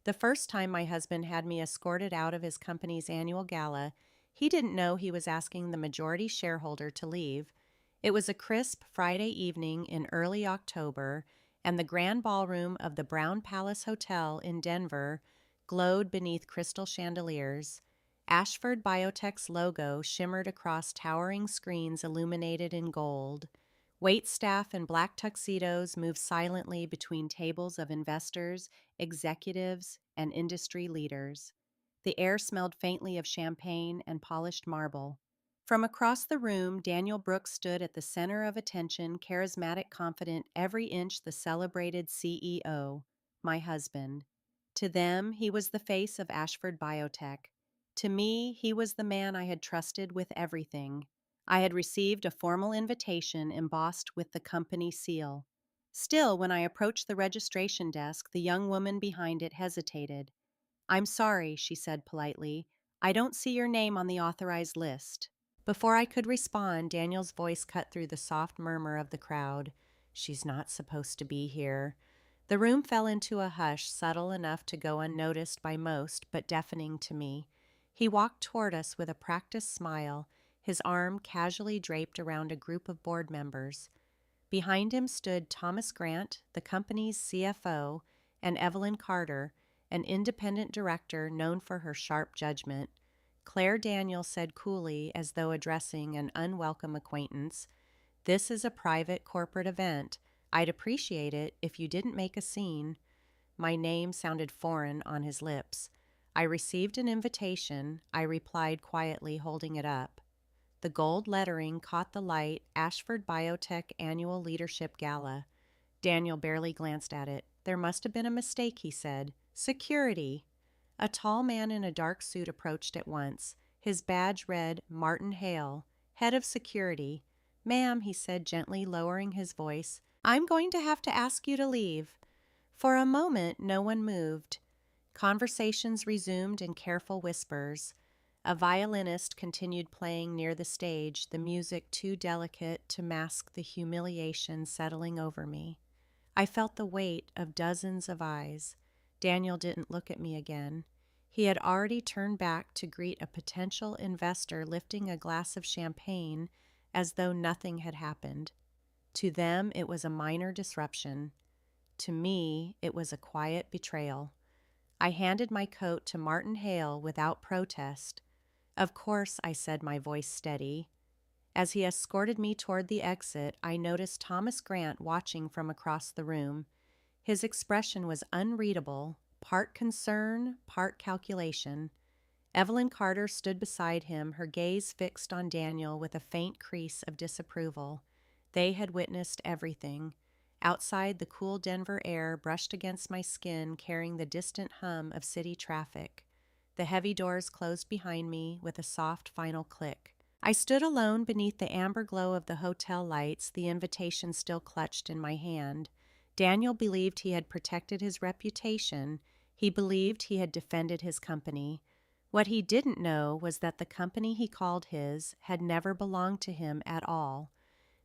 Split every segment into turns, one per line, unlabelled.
The first time my husband had me escorted out of his company's annual gala, he didn't know he was asking the majority shareholder to leave. It was a crisp Friday evening in early October, and the grand ballroom of the Brown Palace Hotel in Denver glowed beneath crystal chandeliers. Ashford Biotech's logo shimmered across towering screens illuminated in gold. Waitstaff in black tuxedos moved silently between tables of investors, executives, and industry leaders. The air smelled faintly of champagne and polished marble. From across the room, Daniel Brooks stood at the center of attention, charismatic, confident, every inch the celebrated CEO, my husband. To them, he was the face of Ashford Biotech. To me, he was the man I had trusted with everything. I had received a formal invitation embossed with the company seal. Still, when I approached the registration desk, the young woman behind it hesitated. "I'm sorry," she said politely. "I don't see your name on the authorized list." Before I could respond, Daniel's voice cut through the soft murmur of the crowd. "She's not supposed to be here." The room fell into a hush, subtle enough to go unnoticed by most, but deafening to me. He walked toward us with a practiced smile, his arm casually draped around a group of board members. Behind him stood Thomas Grant, the company's CFO, and Evelyn Carter, an independent director known for her sharp judgment. Claire Daniel said coolly, as though addressing an unwelcome acquaintance, "This is a private corporate event. I'd appreciate it if you didn't make a scene." My name sounded foreign on his lips. "I received an invitation," I replied quietly, holding it up. The gold lettering caught the light, Ashford Biotech Annual Leadership Gala. Daniel barely glanced at it. "There must have been a mistake," he said. "Security." A tall man in a dark suit approached at once. His badge read Martin Hale, head of security. "Ma'am," he said gently, lowering his voice, "I'm going to have to ask you to leave." For a moment, no one moved. Conversations resumed in careful whispers. A violinist continued playing near the stage, the music too delicate to mask the humiliation settling over me. I felt the weight of dozens of eyes. Daniel didn't look at me again. He had already turned back to greet a potential investor lifting a glass of champagne as though nothing had happened. To them, it was a minor disruption. To me, it was a quiet betrayal. I handed my coat to Martin Hale without protest. "Of course," I said, my voice steady. As he escorted me toward the exit, I noticed Thomas Grant watching from across the room. His expression was unreadable, part concern, part calculation. Evelyn Carter stood beside him, her gaze fixed on Daniel with a faint crease of disapproval. They had witnessed everything. Outside, the cool Denver air brushed against my skin, carrying the distant hum of city traffic. The heavy doors closed behind me with a soft final click. I stood alone beneath the amber glow of the hotel lights, the invitation still clutched in my hand. Daniel believed he had protected his reputation. He believed he had defended his company. What he didn't know was that the company he called his had never belonged to him at all.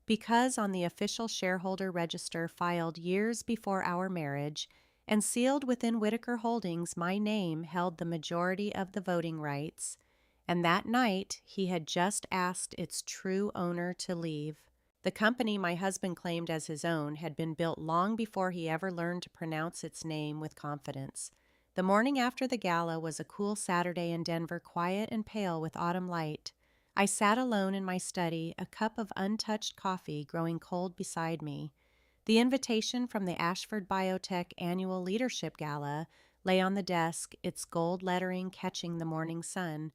Because on the official shareholder register filed years before our marriage and sealed within Whitaker Holdings, my name held the majority of the voting rights, and that night he had just asked its true owner to leave. The company my husband claimed as his own had been built long before he ever learned to pronounce its name with confidence. The morning after the gala was a cool Saturday in Denver, quiet and pale with autumn light. I sat alone in my study, a cup of untouched coffee growing cold beside me. The invitation from the Ashford Biotech Annual Leadership Gala lay on the desk, its gold lettering catching the morning sun.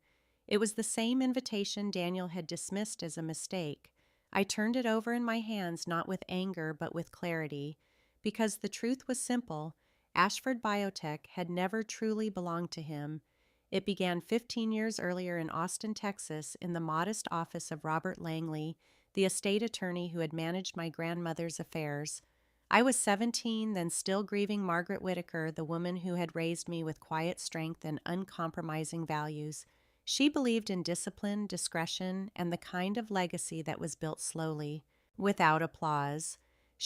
It was the same invitation Daniel had dismissed as a mistake. I turned it over in my hands not with anger but with clarity, because the truth was simple. Ashford Biotech had never truly belonged to him. It began 15 years earlier in Austin, Texas, in the modest office of Robert Langley, the estate attorney who had managed my grandmother's affairs. I was 17, then still grieving Margaret Whitaker, the woman who had raised me with quiet strength and uncompromising values. She believed in discipline, discretion, and the kind of legacy that was built slowly, without applause.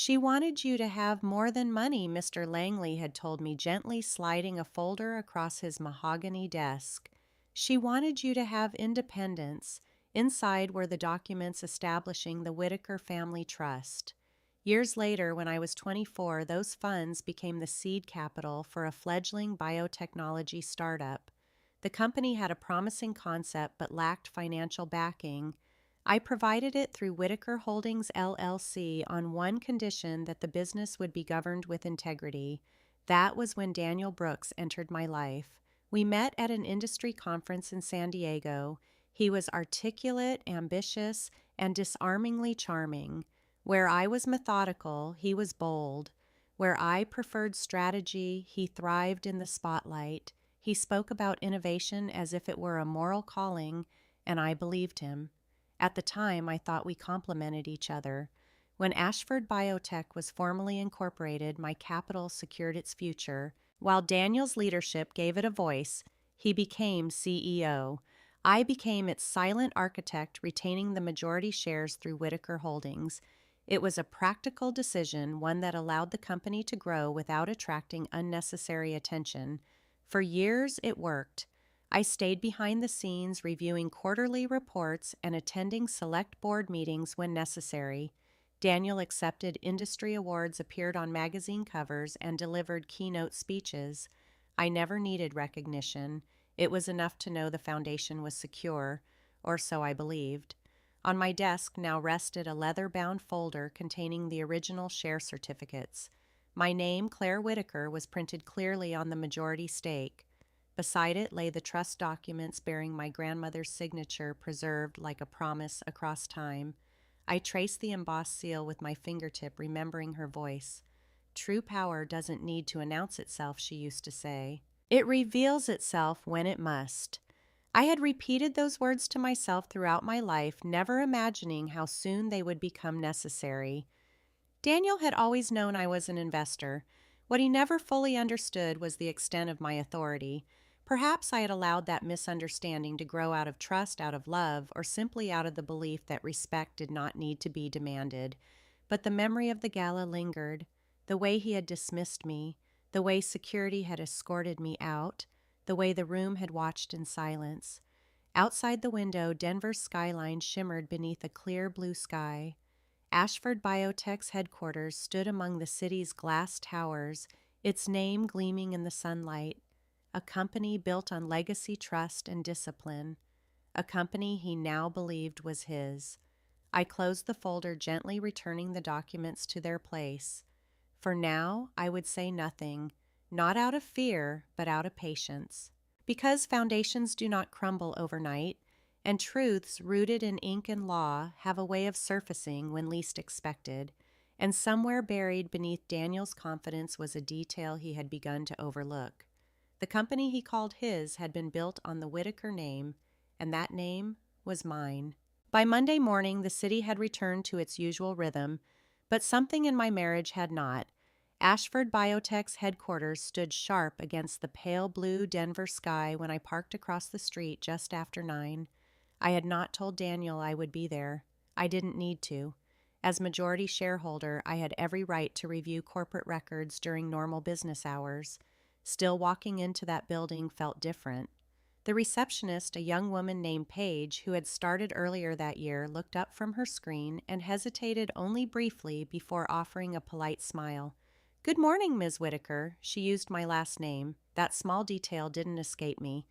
She wanted you to have more than money, Mr. Langley had told me, gently sliding a folder across his mahogany desk. She wanted you to have independence. Inside were the documents establishing the Whitaker Family Trust. Years later, when I was 24, those funds became the seed capital for a fledgling biotechnology startup. The company had a promising concept but lacked financial backing. I provided it through Whitaker Holdings LLC on one condition, that the business would be governed with integrity. That was when Daniel Brooks entered my life. We met at an industry conference in San Diego. He was articulate, ambitious, and disarmingly charming. Where I was methodical, he was bold. Where I preferred strategy, he thrived in the spotlight. He spoke about innovation as if it were a moral calling, and I believed him. At the time, I thought we complemented each other. When Ashford Biotech was formally incorporated, my capital secured its future. While Daniel's leadership gave it a voice, he became CEO. I became its silent architect, retaining the majority shares through Whitaker Holdings. It was a practical decision, one that allowed the company to grow without attracting unnecessary attention. For years, it worked. I stayed behind the scenes, reviewing quarterly reports and attending select board meetings when necessary. Daniel accepted industry awards, appeared on magazine covers, and delivered keynote speeches. I never needed recognition. It was enough to know the foundation was secure, or so I believed. On my desk now rested a leather-bound folder containing the original share certificates. My name, Claire Whitaker, was printed clearly on the majority stake. Beside it lay the trust documents bearing my grandmother's signature, preserved like a promise across time. I traced the embossed seal with my fingertip, remembering her voice. "True power doesn't need to announce itself," she used to say. "It reveals itself when it must." I had repeated those words to myself throughout my life, never imagining how soon they would become necessary. Daniel had always known I was an investor. What he never fully understood was the extent of my authority. Perhaps I had allowed that misunderstanding to grow out of trust, out of love, or simply out of the belief that respect did not need to be demanded. But the memory of the gala lingered. The way he had dismissed me, the way security had escorted me out, the way the room had watched in silence. Outside the window, Denver's skyline shimmered beneath a clear blue sky. Ashford Biotech's headquarters stood among the city's glass towers, its name gleaming in the sunlight. A company built on legacy, trust, and discipline. A company he now believed was his. I closed the folder, gently returning the documents to their place. For now, I would say nothing, not out of fear, but out of patience. Because foundations do not crumble overnight, and truths rooted in ink and law have a way of surfacing when least expected, and somewhere buried beneath Daniel's confidence was a detail he had begun to overlook. The company he called his had been built on the Whitaker name, and that name was mine. By Monday morning, the city had returned to its usual rhythm, but something in my marriage had not. Ashford Biotech's headquarters stood sharp against the pale blue Denver sky when I parked across the street just after 9. I had not told Daniel I would be there. I didn't need to. As majority shareholder, I had every right to review corporate records during normal business hours. Still, walking into that building felt different. The receptionist, a young woman named Paige, who had started earlier that year, looked up from her screen and hesitated only briefly before offering a polite smile. "Good morning, Ms. Whitaker." She used my last name. That small detail didn't escape me.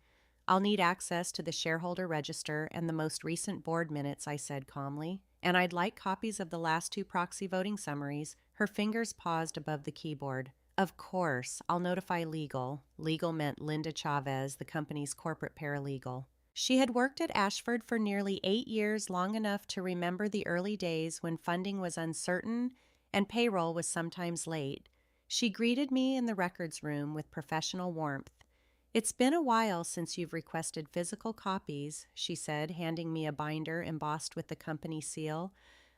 "I'll need access to the shareholder register and the most recent board minutes," I said calmly. "And I'd like copies of the last 2 proxy voting summaries." Her fingers paused above the keyboard. "Of course, I'll notify legal." Legal meant Linda Chavez, the company's corporate paralegal. She had worked at Ashford for nearly 8 years, long enough to remember the early days when funding was uncertain and payroll was sometimes late. She greeted me in the records room with professional warmth. "It's been a while since you've requested physical copies," she said, handing me a binder embossed with the company seal.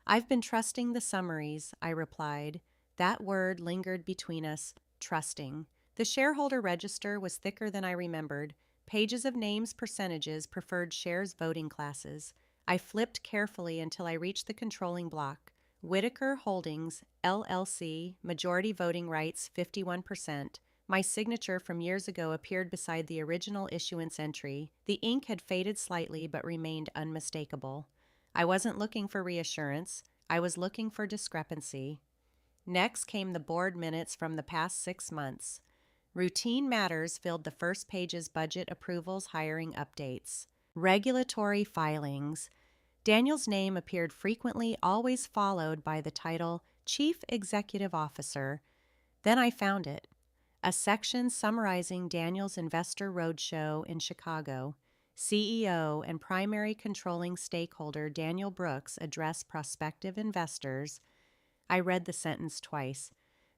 "I've been trusting the summaries," I replied. That word lingered between us, trusting. The shareholder register was thicker than I remembered. Pages of names, percentages, preferred shares, voting classes. I flipped carefully until I reached the controlling block. Whitaker Holdings, LLC, majority voting rights 51%. My signature from years ago appeared beside the original issuance entry. The ink had faded slightly but remained unmistakable. I wasn't looking for reassurance. I was looking for discrepancy. Next came the board minutes from the past 6 months. Routine matters filled the first page's budget approvals, hiring updates. Regulatory filings. Daniel's name appeared frequently, always followed by the title Chief Executive Officer. Then I found it. A section summarizing Daniel's investor roadshow in Chicago. CEO and primary controlling stakeholder Daniel Brooks addressed prospective investors. I read the sentence twice.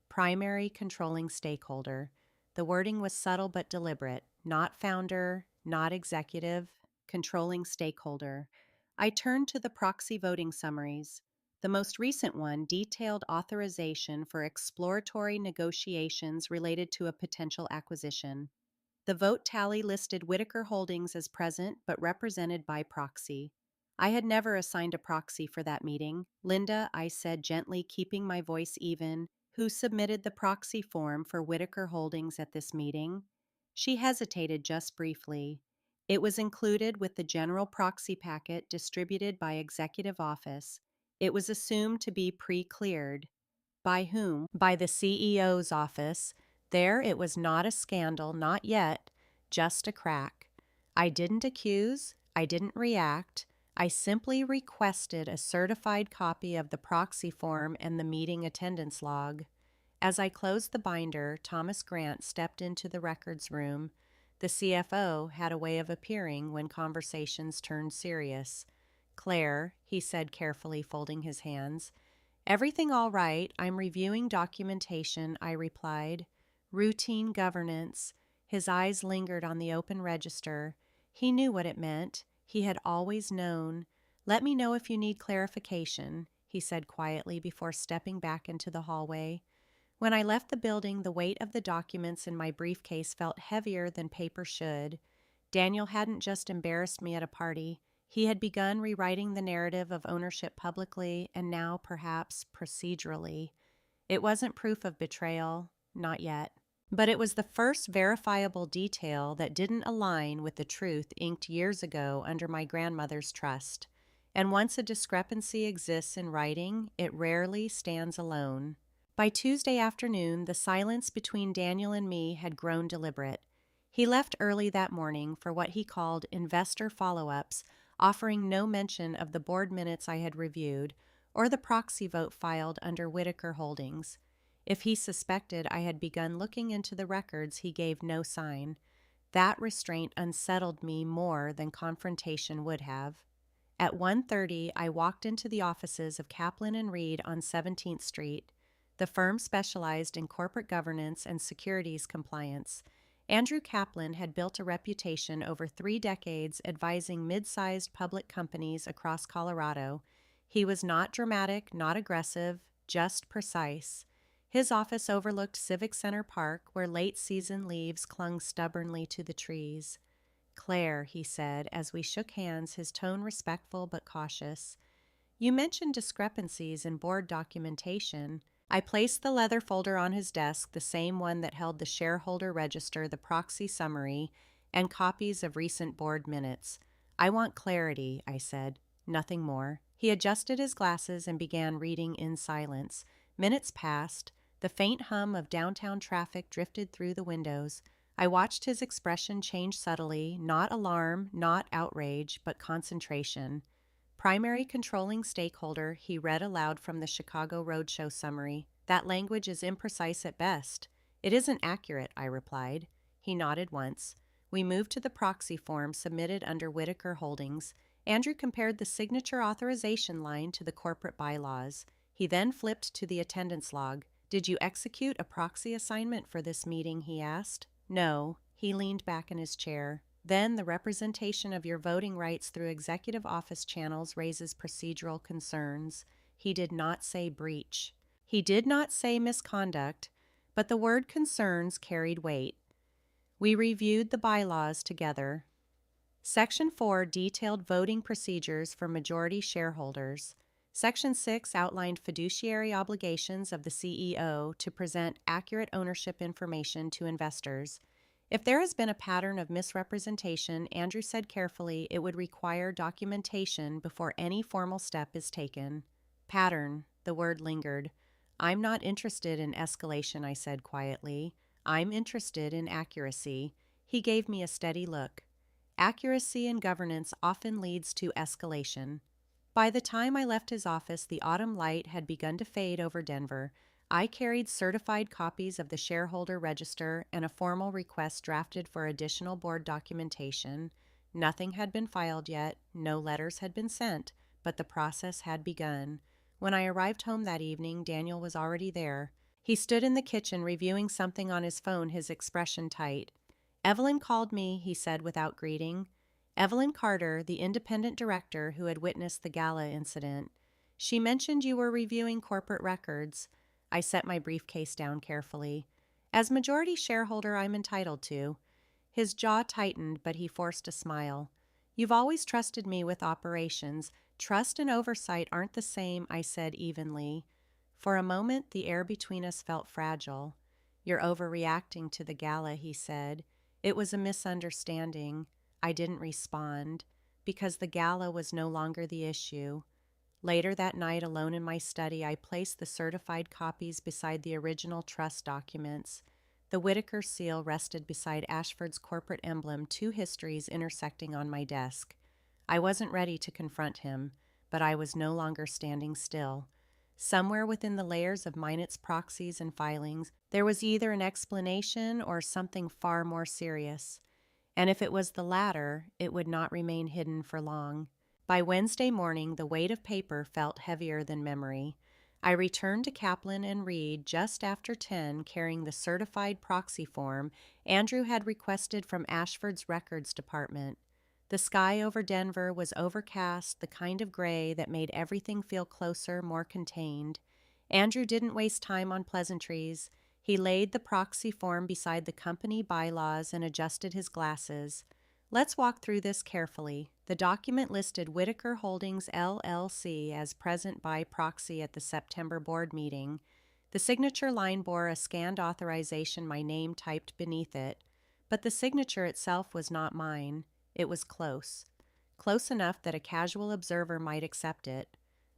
Primary controlling stakeholder. The wording was subtle but deliberate. Not founder, not executive, controlling stakeholder. I turned to the proxy voting summaries. The most recent one detailed authorization for exploratory negotiations related to a potential acquisition. The vote tally listed Whitaker Holdings as present but represented by proxy. I had never assigned a proxy for that meeting. Linda, I said gently, keeping my voice even, who submitted the proxy form for Whitaker Holdings at this meeting? She hesitated just briefly. It was included with the general proxy packet distributed by Executive Office. It was assumed to be pre-cleared. By whom? By the CEO's office. There it was not a scandal, not yet, just a crack. I didn't accuse, I didn't react. I simply requested a certified copy of the proxy form and the meeting attendance log. As I closed the binder, Thomas Grant stepped into the records room. The CFO had a way of appearing when conversations turned serious. "Claire," he said carefully, folding his hands. "Everything all right. I'm reviewing documentation," I replied. "Routine governance." His eyes lingered on the open register. He knew what it meant. He had always known. "Let me know if you need clarification," he said quietly before stepping back into the hallway. When I left the building, the weight of the documents in my briefcase felt heavier than paper should. Daniel hadn't just embarrassed me at a party. He had begun rewriting the narrative of ownership publicly, and now, perhaps, procedurally. It wasn't proof of betrayal, not yet. But it was the first verifiable detail that didn't align with the truth inked years ago under my grandmother's trust. And once a discrepancy exists in writing, it rarely stands alone. By Tuesday afternoon, the silence between Daniel and me had grown deliberate. He left early that morning for what he called investor follow-ups, offering no mention of the board minutes I had reviewed or the proxy vote filed under Whitaker Holdings. If he suspected I had begun looking into the records, he gave no sign. That restraint unsettled me more than confrontation would have. At 1:30, I walked into the offices of Kaplan and Reed on 17th Street. The firm specialized in corporate governance and securities compliance. Andrew Kaplan had built a reputation over 3 decades advising mid-sized public companies across Colorado. He was not dramatic, not aggressive, just precise. His office overlooked Civic Center Park, where late-season leaves clung stubbornly to the trees. "Claire," he said, as we shook hands, his tone respectful but cautious. "You mentioned discrepancies in board documentation." I placed the leather folder on his desk, the same one that held the shareholder register, the proxy summary, and copies of recent board minutes. "I want clarity," I said. "Nothing more." He adjusted his glasses and began reading in silence. Minutes passed. The faint hum of downtown traffic drifted through the windows. I watched his expression change subtly, not alarm, not outrage, but concentration. "Primary controlling stakeholder," he read aloud from the Chicago Roadshow summary. "That language is imprecise at best." "It isn't accurate," I replied. He nodded once. We moved to the proxy form submitted under Whitaker Holdings. Andrew compared the signature authorization line to the corporate bylaws. He then flipped to the attendance log. "Did you execute a proxy assignment for this meeting?" he asked. "No." He leaned back in his chair. "Then the representation of your voting rights through executive office channels raises procedural concerns." He did not say breach. He did not say misconduct, but the word concerns carried weight. We reviewed the bylaws together. Section 4 detailed voting procedures for majority shareholders. Section 6 outlined fiduciary obligations of the CEO to present accurate ownership information to investors. If there has been a pattern of misrepresentation, Andrew said carefully, it would require documentation before any formal step is taken. Pattern, the word lingered. I'm not interested in escalation, I said quietly. I'm interested in accuracy. He gave me a steady look. Accuracy in governance often leads to escalation. By the time I left his office, the autumn light had begun to fade over Denver. I carried certified copies of the shareholder register and a formal request drafted for additional board documentation. Nothing had been filed yet, no letters had been sent, but the process had begun. When I arrived home that evening, Daniel was already there. He stood in the kitchen reviewing something on his phone, his expression tight. "Evelyn called me," he said without greeting. Evelyn Carter, the independent director who had witnessed the gala incident. "She mentioned you were reviewing corporate records." I set my briefcase down carefully. "As majority shareholder, I'm entitled to." His jaw tightened, but he forced a smile. "You've always trusted me with operations. Trust and oversight aren't the same," I said evenly. For a moment, the air between us felt fragile. "You're overreacting to the gala," he said. It was a misunderstanding. I didn't respond, because the gala was no longer the issue. Later that night, alone in my study, I placed the certified copies beside the original trust documents. The Whitaker seal rested beside Ashford's corporate emblem, two histories intersecting on my desk. I wasn't ready to confront him, but I was no longer standing still. Somewhere within the layers of Minot's proxies and filings, there was either an explanation or something far more serious. And if it was the latter, it would not remain hidden for long. By Wednesday morning, the weight of paper felt heavier than memory. I returned to Kaplan and Reed just after 10, carrying the certified proxy form Andrew had requested from Ashford's records department. The sky over Denver was overcast, the kind of gray that made everything feel closer, more contained. Andrew didn't waste time on pleasantries. He laid the proxy form beside the company bylaws and adjusted his glasses. "Let's walk through this carefully." The document listed Whitaker Holdings, LLC, as present by proxy at the September board meeting. The signature line bore a scanned authorization, my name typed beneath it. But the signature itself was not mine. It was close. Close enough that a casual observer might accept it.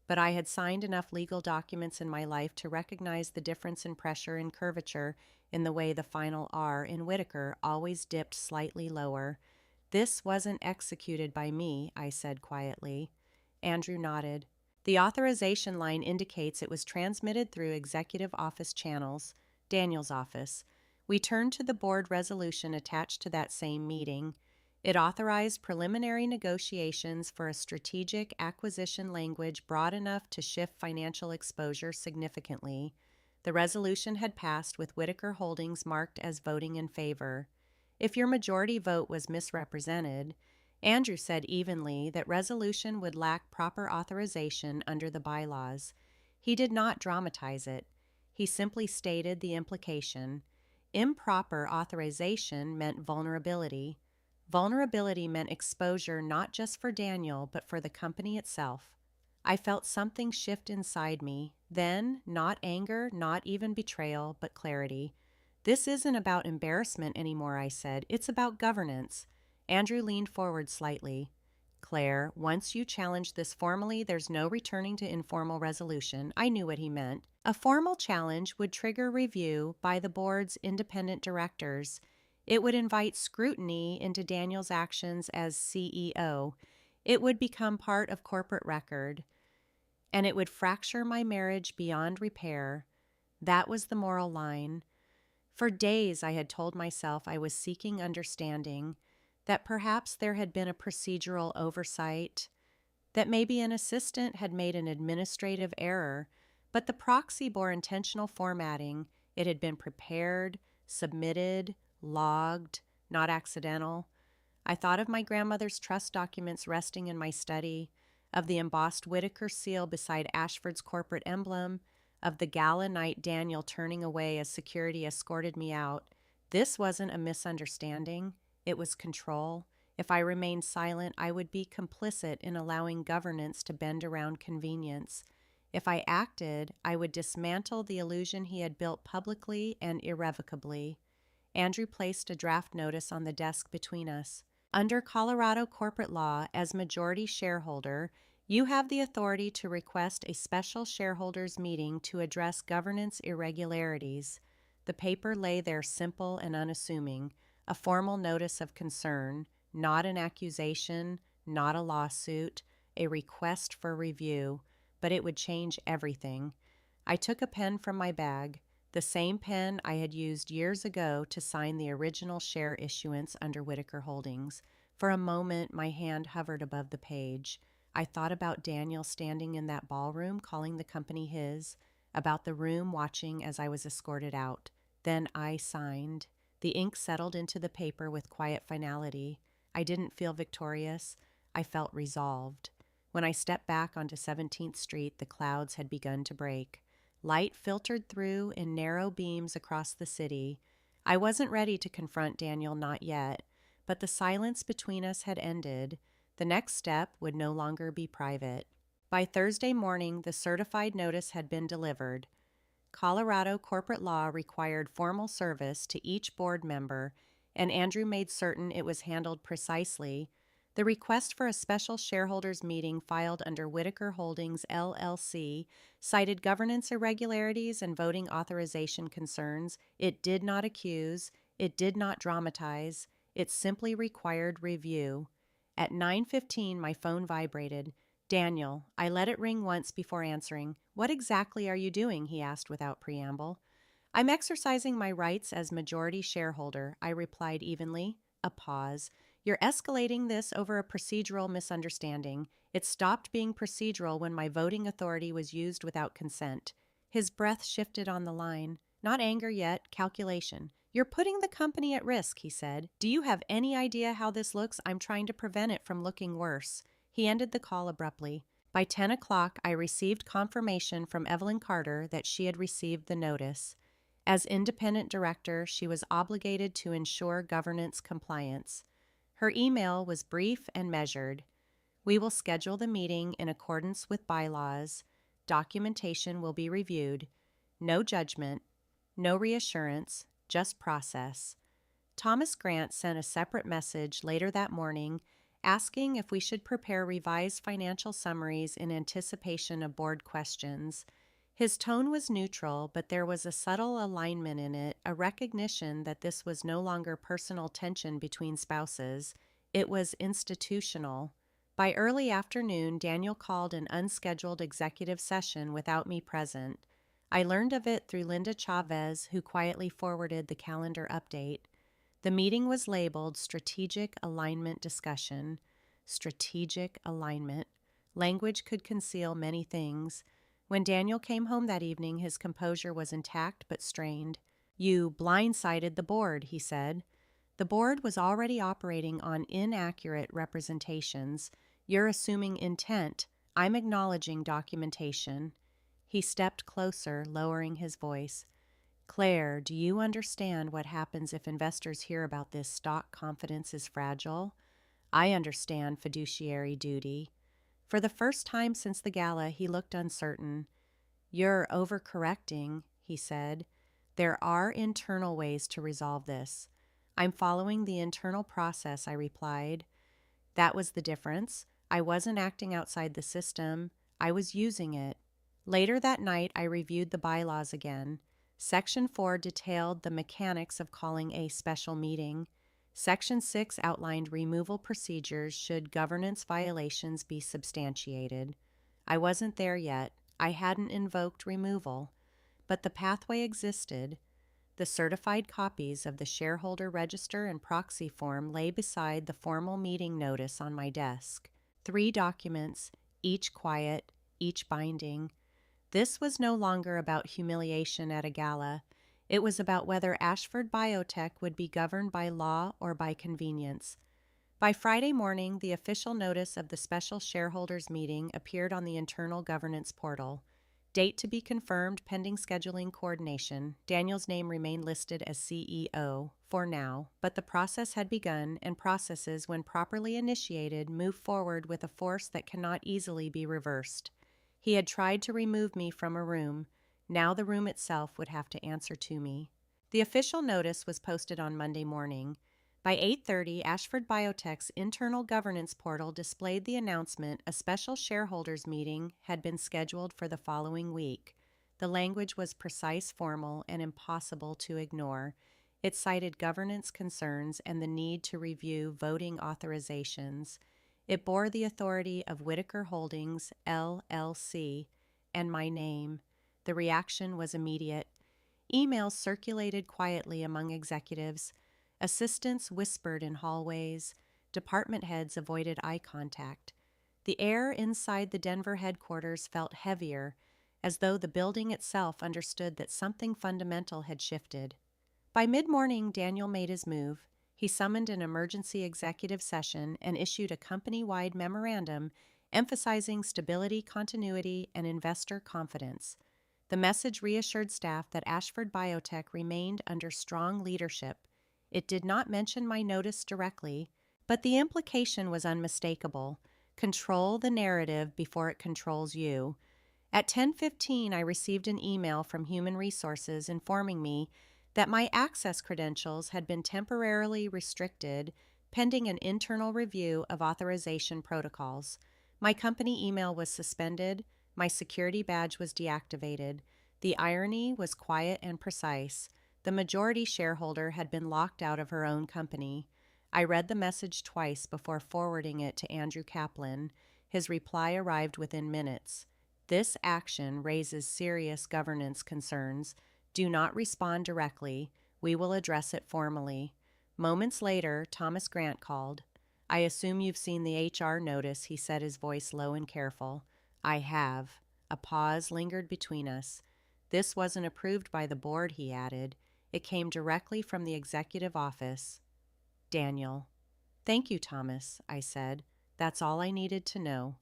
But I had signed enough legal documents in my life to recognize the difference in pressure and curvature in the way the final R in Whitaker always dipped slightly lower. "This wasn't executed by me," I said quietly. Andrew nodded. "The authorization line indicates it was transmitted through executive office channels, Daniel's office." We turned to the board resolution attached to that same meeting. It authorized preliminary negotiations for a strategic acquisition language broad enough to shift financial exposure significantly. The resolution had passed with Whitaker Holdings marked as voting in favor. If your majority vote was misrepresented, Andrew said evenly that resolution would lack proper authorization under the bylaws. He did not dramatize it. He simply stated the implication. Improper authorization meant vulnerability. Vulnerability meant exposure not just for Daniel, but for the company itself. I felt something shift inside me. Then, not anger, not even betrayal, but clarity. "This isn't about embarrassment anymore," I said. "It's about governance." Andrew leaned forward slightly. "Claire, once you challenge this formally, there's no returning to informal resolution." I knew what he meant. A formal challenge would trigger review by the board's independent directors. It would invite scrutiny into Daniel's actions as CEO. It would become part of corporate record. And it would fracture my marriage beyond repair. That was the moral line. For days I had told myself I was seeking understanding, that perhaps there had been a procedural oversight, that maybe an assistant had made an administrative error, but the proxy bore intentional formatting. It had been prepared, submitted, logged, not accidental. I thought of my grandmother's trust documents resting in my study, of the embossed Whitaker seal beside Ashford's corporate emblem, of the gala night Daniel turning away as security escorted me out. This wasn't a misunderstanding. It was control. If I remained silent, I would be complicit in allowing governance to bend around convenience. If I acted, I would dismantle the illusion he had built publicly and irrevocably. Andrew placed a draft notice on the desk between us. Under Colorado corporate law, as majority shareholder, you have the authority to request a special shareholders meeting to address governance irregularities. The paper lay there simple and unassuming, a formal notice of concern, not an accusation, not a lawsuit, a request for review, but it would change everything. I took a pen from my bag, the same pen I had used years ago to sign the original share issuance under Whitaker Holdings. For a moment, my hand hovered above the page. I thought about Daniel standing in that ballroom calling the company his, about the room watching as I was escorted out. Then I signed. The ink settled into the paper with quiet finality. I didn't feel victorious. I felt resolved. When I stepped back onto 17th Street, the clouds had begun to break. Light filtered through in narrow beams across the city. I wasn't ready to confront Daniel, not yet, but the silence between us had ended. The next step would no longer be private. By Thursday morning, the certified notice had been delivered. Colorado corporate law required formal service to each board member, and Andrew made certain it was handled precisely. The request for a special shareholders meeting filed under Whitaker Holdings, LLC, cited governance irregularities and voting authorization concerns. It did not accuse, it did not dramatize, it simply required review. At 9:15, my phone vibrated. Daniel, I let it ring once before answering. What exactly are you doing? He asked without preamble. I'm exercising my rights as majority shareholder, I replied evenly. A pause. You're escalating this over a procedural misunderstanding. It stopped being procedural when my voting authority was used without consent. His breath shifted on the line. Not anger yet, calculation. You're putting the company at risk, he said. Do you have any idea how this looks? I'm trying to prevent it from looking worse. He ended the call abruptly. By 10 o'clock, I received confirmation from Evelyn Carter that she had received the notice. As independent director, she was obligated to ensure governance compliance. Her email was brief and measured. We will schedule the meeting in accordance with bylaws. Documentation will be reviewed. No judgment, no reassurance, just process. Thomas Grant sent a separate message later that morning asking if we should prepare revised financial summaries in anticipation of board questions. His tone was neutral, but there was a subtle alignment in it, a recognition that this was no longer personal tension between spouses. It was institutional. By early afternoon, Daniel called an unscheduled executive session without me present. I learned of it through Linda Chavez, who quietly forwarded the calendar update. The meeting was labeled Strategic Alignment Discussion. Strategic alignment. Language could conceal many things. When Daniel came home that evening, his composure was intact but strained. You blindsided the board, he said. The board was already operating on inaccurate representations. You're assuming intent. I'm acknowledging documentation. He stepped closer, lowering his voice. Claire, do you understand what happens if investors hear about this? Stock confidence is fragile. I understand fiduciary duty. For the first time since the gala, he looked uncertain. You're overcorrecting, he said. There are internal ways to resolve this. I'm following the internal process, I replied. That was the difference. I wasn't acting outside the system. I was using it. Later that night, I reviewed the bylaws again. Section 4 detailed the mechanics of calling a special meeting. Section 6 outlined removal procedures should governance violations be substantiated. I wasn't there yet. I hadn't invoked removal. But the pathway existed. The certified copies of the shareholder register and proxy form lay beside the formal meeting notice on my desk. 3 documents, each quiet, each binding. This was no longer about humiliation at a gala. It was about whether Ashford Biotech would be governed by law or by convenience. By Friday morning, the official notice of the special shareholders meeting appeared on the internal governance portal. Date to be confirmed pending scheduling coordination. Daniel's name remained listed as CEO for now, but the process had begun, and processes, when properly initiated, move forward with a force that cannot easily be reversed. He had tried to remove me from a room. Now the room itself would have to answer to me. The official notice was posted on Monday morning. By 8:30, Ashford Biotech's internal governance portal displayed the announcement a special shareholders meeting had been scheduled for the following week. The language was precise, formal, and impossible to ignore. It cited governance concerns and the need to review voting authorizations. It bore the authority of Whitaker Holdings, LLC, and my name. The reaction was immediate. Emails circulated quietly among executives. Assistants whispered in hallways. Department heads avoided eye contact. The air inside the Denver headquarters felt heavier, as though the building itself understood that something fundamental had shifted. By mid-morning, Daniel made his move. He summoned an emergency executive session and issued a company-wide memorandum emphasizing stability, continuity, and investor confidence. The message reassured staff that Ashford Biotech remained under strong leadership. It did not mention my notice directly, but the implication was unmistakable. Control the narrative before it controls you. At 10:15, I received an email from Human Resources informing me that my access credentials had been temporarily restricted pending an internal review of authorization protocols. My company email was suspended. My security badge was deactivated. The irony was quiet and precise. The majority shareholder had been locked out of her own company. I read the message twice before forwarding it to Andrew Kaplan. His reply arrived within minutes. This action raises serious governance concerns. Do not respond directly. We will address it formally. Moments later, Thomas Grant called. I assume you've seen the HR notice, he said, his voice low and careful. I have. A pause lingered between us. This wasn't approved by the board, he added. It came directly from the executive office. Daniel. Thank you, Thomas, I said. That's all I needed to know.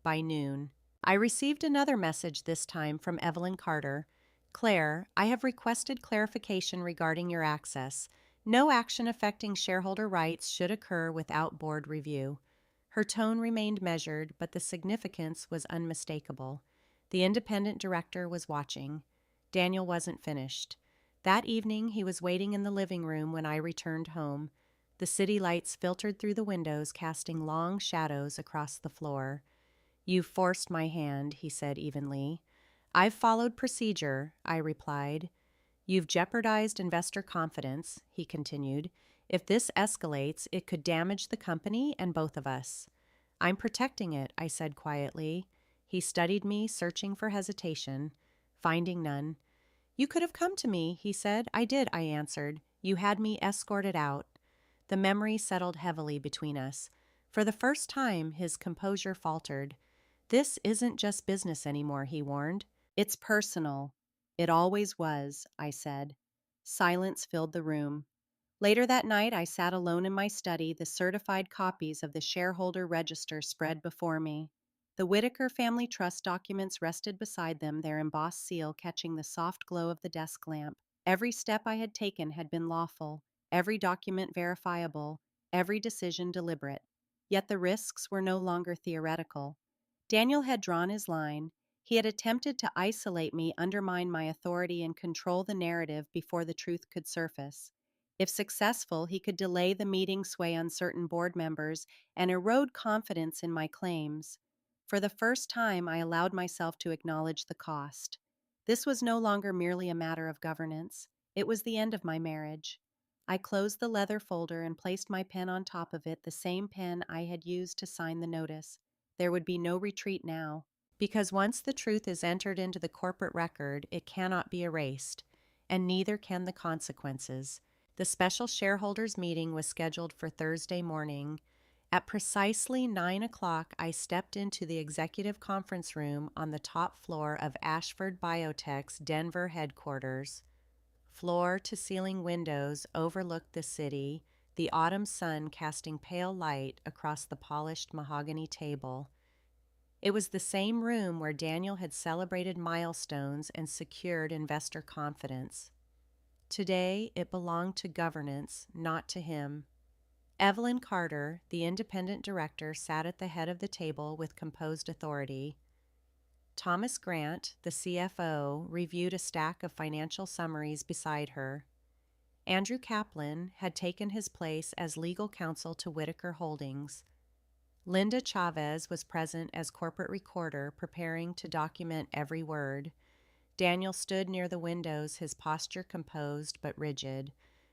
By noon, I received another message, this time from Evelyn Carter. Claire, I have requested clarification regarding your access. No action affecting shareholder rights should occur without board review. Her tone remained measured, but the significance was unmistakable. The independent director was watching. Daniel wasn't finished. That evening, he was waiting in the living room when I returned home. The city lights filtered through the windows, casting long shadows across the floor. "You've forced my hand," he said evenly. "I've followed procedure," I replied. "You've jeopardized investor confidence," he continued. "If this escalates, it could damage the company and both of us." "I'm protecting it," I said quietly. He studied me, searching for hesitation. Finding none. "You could have come to me," he said. "I did," I answered. "You had me escorted out." The memory settled heavily between us. For the first time, his composure faltered. "This isn't just business anymore," he warned. "It's personal." "It always was," I said. Silence filled the room. Later that night, I sat alone in my study, the certified copies of the shareholder register spread before me. The Whitaker Family Trust documents rested beside them, their embossed seal catching the soft glow of the desk lamp. Every step I had taken had been lawful, every document verifiable, every decision deliberate. Yet the risks were no longer theoretical. Daniel had drawn his line. He had attempted to isolate me, undermine my authority, and control the narrative before the truth could surface. If successful, he could delay the meeting, sway uncertain board members, and erode confidence in my claims. For the first time, I allowed myself to acknowledge the cost. This was no longer merely a matter of governance. It was the end of my marriage. I closed the leather folder and placed my pen on top of it, the same pen I had used to sign the notice. There would be no retreat now. Because once the truth is entered into the corporate record, it cannot be erased, and neither can the consequences. The special shareholders meeting was scheduled for Thursday morning. At precisely 9 o'clock, I stepped into the executive conference room on the top floor of Ashford Biotech's Denver headquarters. Floor-to-ceiling windows overlooked the city, the autumn sun casting pale light across the polished mahogany table. It was the same room where Daniel had celebrated milestones and secured investor confidence. Today, it belonged to governance, not to him. Evelyn Carter, the independent director, sat at the head of the table with composed authority. Thomas Grant, the CFO, reviewed a stack of financial summaries beside her. Andrew Kaplan had taken his place as legal counsel to Whitaker Holdings. Linda Chavez was present as corporate recorder, preparing to document every word. Daniel stood near the windows, his posture composed but rigid.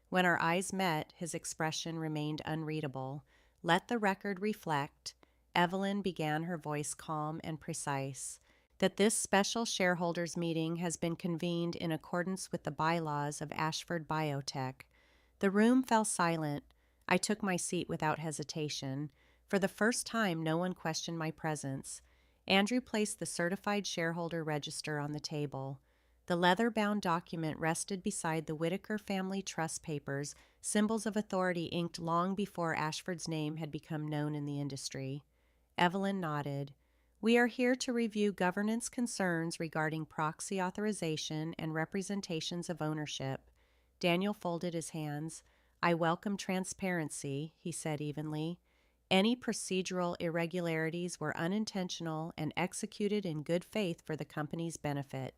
When our eyes met, his expression remained unreadable. "Let the record reflect," Evelyn began, her voice calm and precise, "that this special shareholders meeting has been convened in accordance with the bylaws of Ashford Biotech." The room fell silent. I took my seat without hesitation. For the first time, no one questioned my presence. Andrew placed the certified shareholder register on the table. The leather-bound document rested beside the Whitaker family trust papers, symbols of authority inked long before Ashford's name had become known in the industry. Evelyn nodded. "We are here to review governance concerns regarding proxy authorization and representations of ownership." Daniel folded his hands. "I welcome transparency," he said evenly. "Any procedural irregularities were unintentional and executed in good faith for the company's benefit."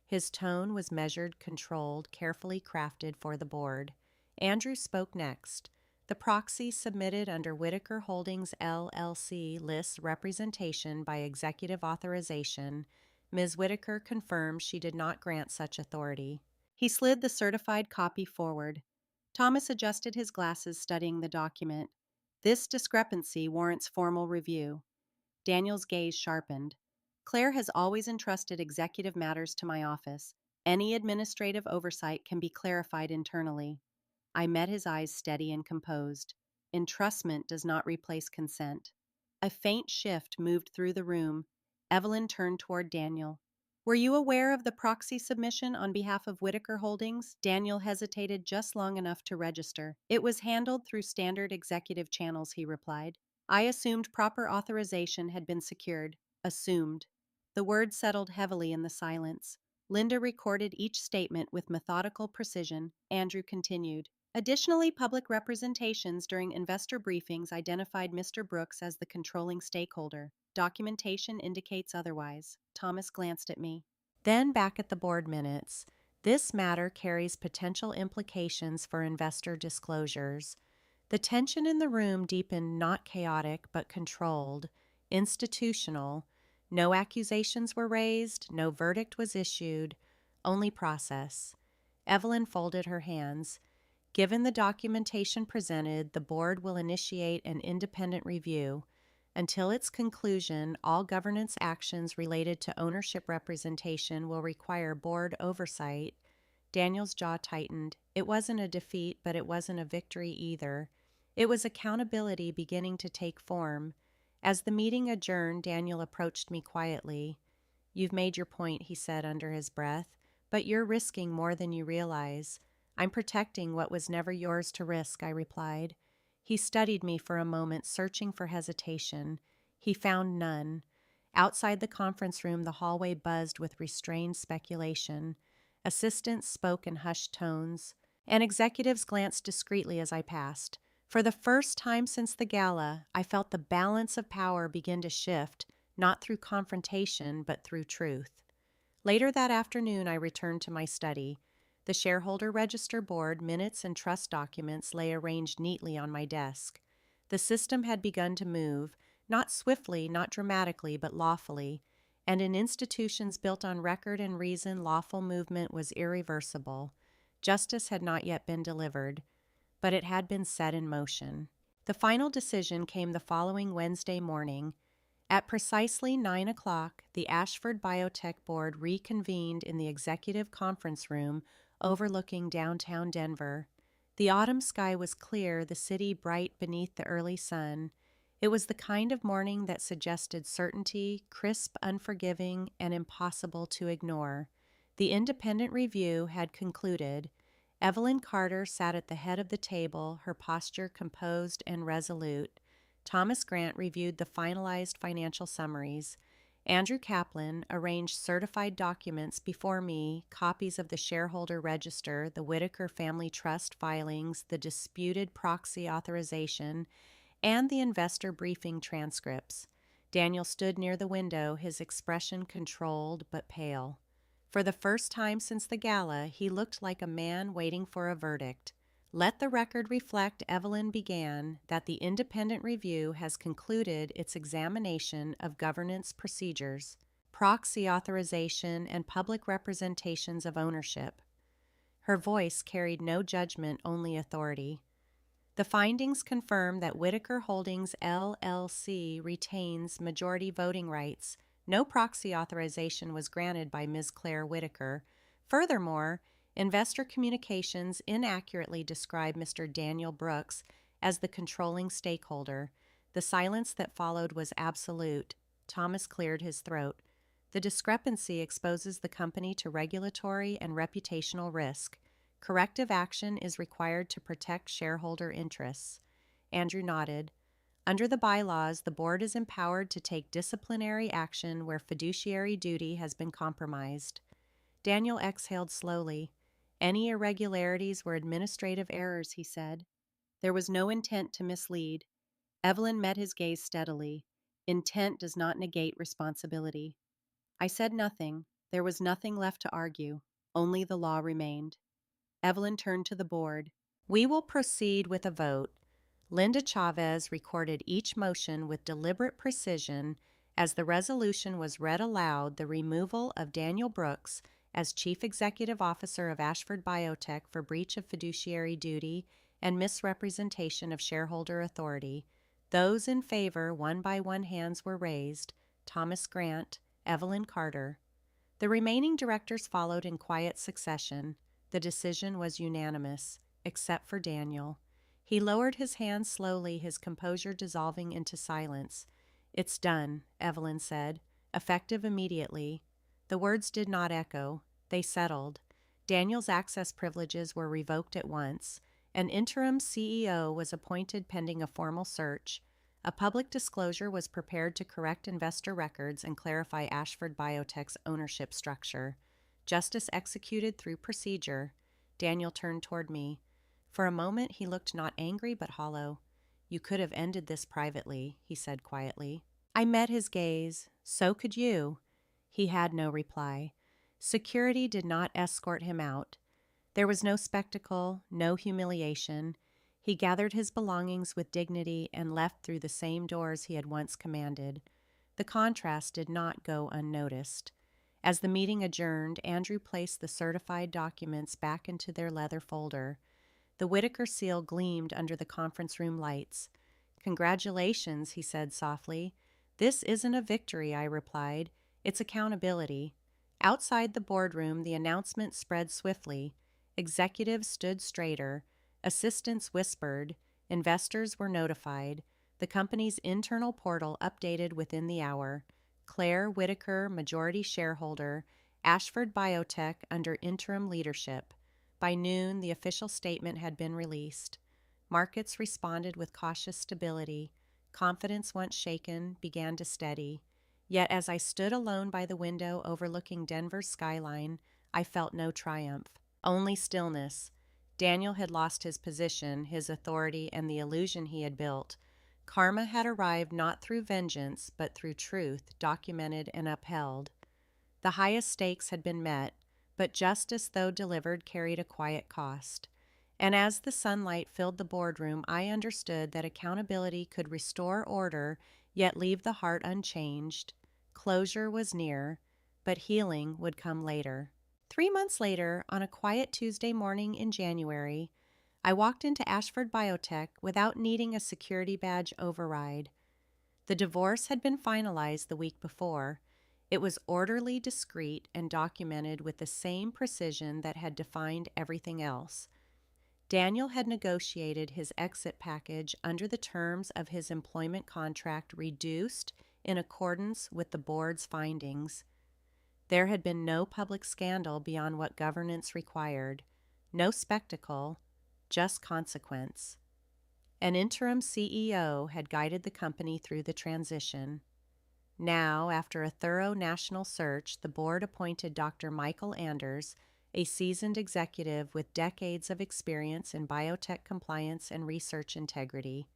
His tone was measured, controlled, carefully crafted for the board. Andrew spoke next. "The proxy submitted under Whitaker Holdings LLC lists representation by executive authorization. Ms. Whitaker confirms she did not grant such authority." He slid the certified copy forward. Thomas adjusted his glasses, studying the document. "This discrepancy warrants formal review." Daniel's gaze sharpened. "Claire has always entrusted executive matters to my office. Any administrative oversight can be clarified internally." I met his eyes, steady and composed. "Entrustment does not replace consent." A faint shift moved through the room. Evelyn turned toward Daniel. "Were you aware of the proxy submission on behalf of Whitaker Holdings?" Daniel hesitated just long enough to register. "It was handled through standard executive channels," he replied. "I assumed proper authorization had been secured." Assumed. The word settled heavily in the silence. Linda recorded each statement with methodical precision. Andrew continued. "Additionally, public representations during investor briefings identified Mr. Brooks as the controlling stakeholder. Documentation indicates otherwise." Thomas glanced at me. Then back at the board minutes. "This matter carries potential implications for investor disclosures." The tension in the room deepened, not chaotic, but controlled, institutional. No accusations were raised, no verdict was issued, only process. Evelyn folded her hands. "Given the documentation presented, the board will initiate an independent review. Until its conclusion, all governance actions related to ownership representation will require board oversight." Daniel's jaw tightened. It wasn't a defeat, but it wasn't a victory either. It was accountability beginning to take form. As the meeting adjourned, Daniel approached me quietly. "You've made your point," he said under his breath, "but you're risking more than you realize." "I'm protecting what was never yours to risk," I replied. He studied me for a moment, searching for hesitation. He found none. Outside the conference room, the hallway buzzed with restrained speculation. Assistants spoke in hushed tones, and executives glanced discreetly as I passed. For the first time since the gala, I felt the balance of power begin to shift, not through confrontation, but through truth. Later that afternoon, I returned to my study. The shareholder register board, minutes, and trust documents lay arranged neatly on my desk. The system had begun to move, not swiftly, not dramatically, but lawfully, and in institutions built on record and reason, lawful movement was irreversible. Justice had not yet been delivered, but it had been set in motion. The final decision came the following Wednesday morning. At precisely 9 o'clock, the Ashford Biotech Board reconvened in the executive conference room overlooking downtown Denver. The autumn sky was clear, the city bright beneath the early sun. It was the kind of morning that suggested certainty, crisp, unforgiving, and impossible to ignore. The independent review had concluded. Evelyn Carter sat at the head of the table, her posture composed and resolute. Thomas Grant reviewed the finalized financial summaries. Andrew Kaplan arranged certified documents before me, copies of the shareholder register, the Whitaker Family Trust filings, the disputed proxy authorization, and the investor briefing transcripts. Daniel stood near the window, his expression controlled but pale. For the first time since the gala, he looked like a man waiting for a verdict. "Let the record reflect," Evelyn began, "that the independent review has concluded its examination of governance procedures, proxy authorization, and public representations of ownership." Her voice carried no judgment, only authority. "The findings confirm that Whitaker Holdings LLC retains majority voting rights. No proxy authorization was granted by Ms. Claire Whitaker. Furthermore, investor communications inaccurately describe Mr. Daniel Brooks as the controlling stakeholder. The silence that followed was absolute." Thomas cleared his throat. "The discrepancy exposes the company to regulatory and reputational risk. Corrective action is required to protect shareholder interests." Andrew nodded. "Under the bylaws, the board is empowered to take disciplinary action where fiduciary duty has been compromised." Daniel exhaled slowly. "Any irregularities were administrative errors," he said. "There was no intent to mislead." Evelyn met his gaze steadily. "Intent does not negate responsibility." I said nothing. There was nothing left to argue. Only the law remained. Evelyn turned to the board. "We will proceed with a vote." Linda Chavez recorded each motion with deliberate precision. As the resolution was read aloud, the removal of Daniel Brooks as Chief Executive Officer of Ashford Biotech for breach of fiduciary duty and misrepresentation of shareholder authority. Those in favor, one by one hands were raised: Thomas Grant, Evelyn Carter. The remaining directors followed in quiet succession. The decision was unanimous, except for Daniel. He lowered his hand slowly, his composure dissolving into silence. "It's done," Evelyn said, "effective immediately." The words did not echo. They settled. Daniel's access privileges were revoked at once. An interim CEO was appointed pending a formal search. A public disclosure was prepared to correct investor records and clarify Ashford Biotech's ownership structure. Justice executed through procedure. Daniel turned toward me. For a moment he looked not angry but hollow. "You could have ended this privately," he said quietly. I met his gaze. "So could you." He had no reply. Security did not escort him out. There was no spectacle, no humiliation. He gathered his belongings with dignity and left through the same doors he had once commanded. The contrast did not go unnoticed. As the meeting adjourned, Andrew placed the certified documents back into their leather folder. The Whitaker seal gleamed under the conference room lights. "Congratulations," he said softly. "This isn't a victory," I replied. "It's accountability." Outside the boardroom, the announcement spread swiftly. Executives stood straighter. Assistants whispered. Investors were notified. The company's internal portal updated within the hour. Claire Whitaker, majority shareholder, Ashford Biotech under interim leadership. By noon, the official statement had been released. Markets responded with cautious stability. Confidence, once shaken, began to steady. Yet as I stood alone by the window overlooking Denver's skyline, I felt no triumph, only stillness. Daniel had lost his position, his authority, and the illusion he had built. Karma had arrived not through vengeance, but through truth, documented and upheld. The highest stakes had been met, but justice, though delivered, carried a quiet cost. And as the sunlight filled the boardroom, I understood that accountability could restore order, yet leave the heart unchanged. Closure was near, but healing would come later. 3 months later, on a quiet Tuesday morning in January, I walked into Ashford Biotech without needing a security badge override. The divorce had been finalized the week before. It was orderly, discreet, and documented with the same precision that had defined everything else. Daniel had negotiated his exit package under the terms of his employment contract, reduced in accordance with the board's findings. There had been no public scandal beyond what governance required, no spectacle, just consequence. An interim CEO had guided the company through the transition. Now, after a thorough national search, the board appointed Dr. Michael Anders, a seasoned executive with decades of experience in biotech compliance and research integrity.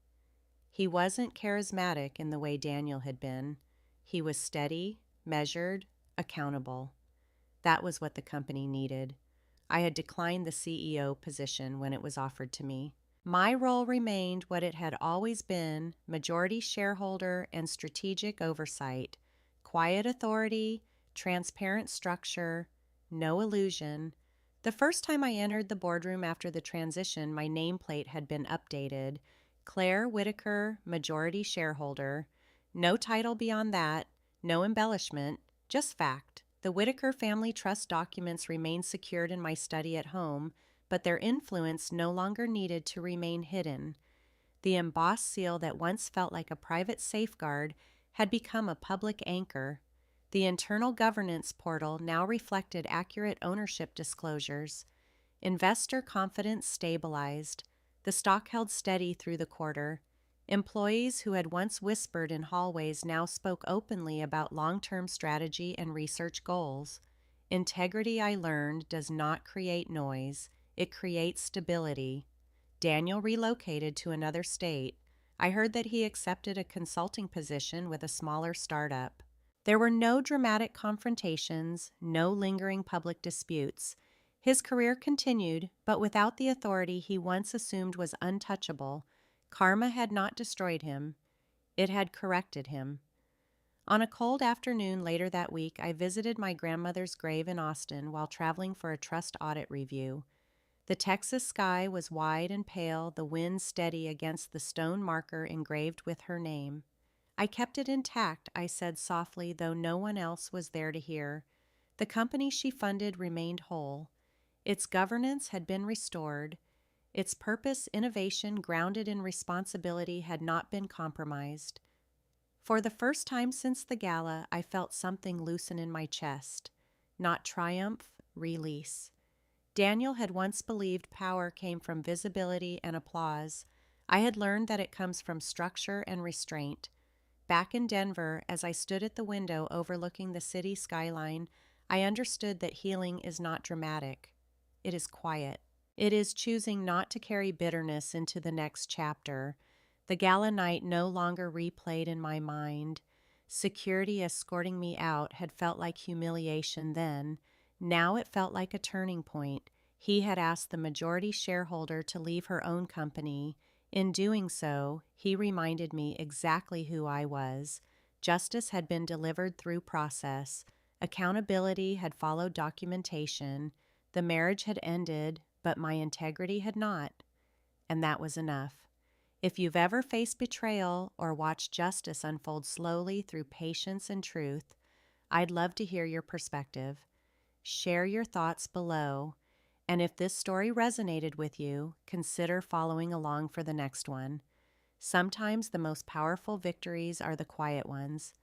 He wasn't charismatic in the way Daniel had been. He was steady, measured, accountable. That was what the company needed. I had declined the CEO position when it was offered to me. My role remained what it had always been: majority shareholder and strategic oversight, quiet authority, transparent structure, no illusion. The first time I entered the boardroom after the transition, my nameplate had been updated: Claire Whitaker, majority shareholder. No title beyond that, no embellishment, just fact. The Whitaker family trust documents remained secured in my study at home, but their influence no longer needed to remain hidden. The embossed seal that once felt like a private safeguard had become a public anchor. The internal governance portal now reflected accurate ownership disclosures. Investor confidence stabilized. The stock held steady through the quarter. Employees who had once whispered in hallways now spoke openly about long-term strategy and research goals. Integrity, I learned, does not create noise. It creates stability. Daniel relocated to another state. I heard that he accepted a consulting position with a smaller startup. There were no dramatic confrontations, no lingering public disputes. His career continued, but without the authority he once assumed was untouchable. Karma had not destroyed him. It had corrected him. On a cold afternoon later that week, I visited my grandmother's grave in Austin while traveling for a trust audit review. The Texas sky was wide and pale, the wind steady against the stone marker engraved with her name. I kept it intact, I said softly, though no one else was there to hear. The company she funded remained whole. Its governance had been restored. Its purpose, innovation, grounded in responsibility, had not been compromised. For the first time since the gala, I felt something loosen in my chest. Not triumph, release. Daniel had once believed power came from visibility and applause. I had learned that it comes from structure and restraint. Back in Denver, as I stood at the window overlooking the city skyline, I understood that healing is not dramatic. It is quiet. It is choosing not to carry bitterness into the next chapter. The gala night no longer replayed in my mind. Security escorting me out had felt like humiliation then. Now it felt like a turning point. He had asked the majority shareholder to leave her own company. In doing so, he reminded me exactly who I was. Justice had been delivered through process. Accountability had followed documentation. The marriage had ended, but my integrity had not. And that was enough. If you've ever faced betrayal or watched justice unfold slowly through patience and truth, I'd love to hear your perspective. Share your thoughts below, and if this story resonated with you, consider following along for the next one. Sometimes the most powerful victories are the quiet ones.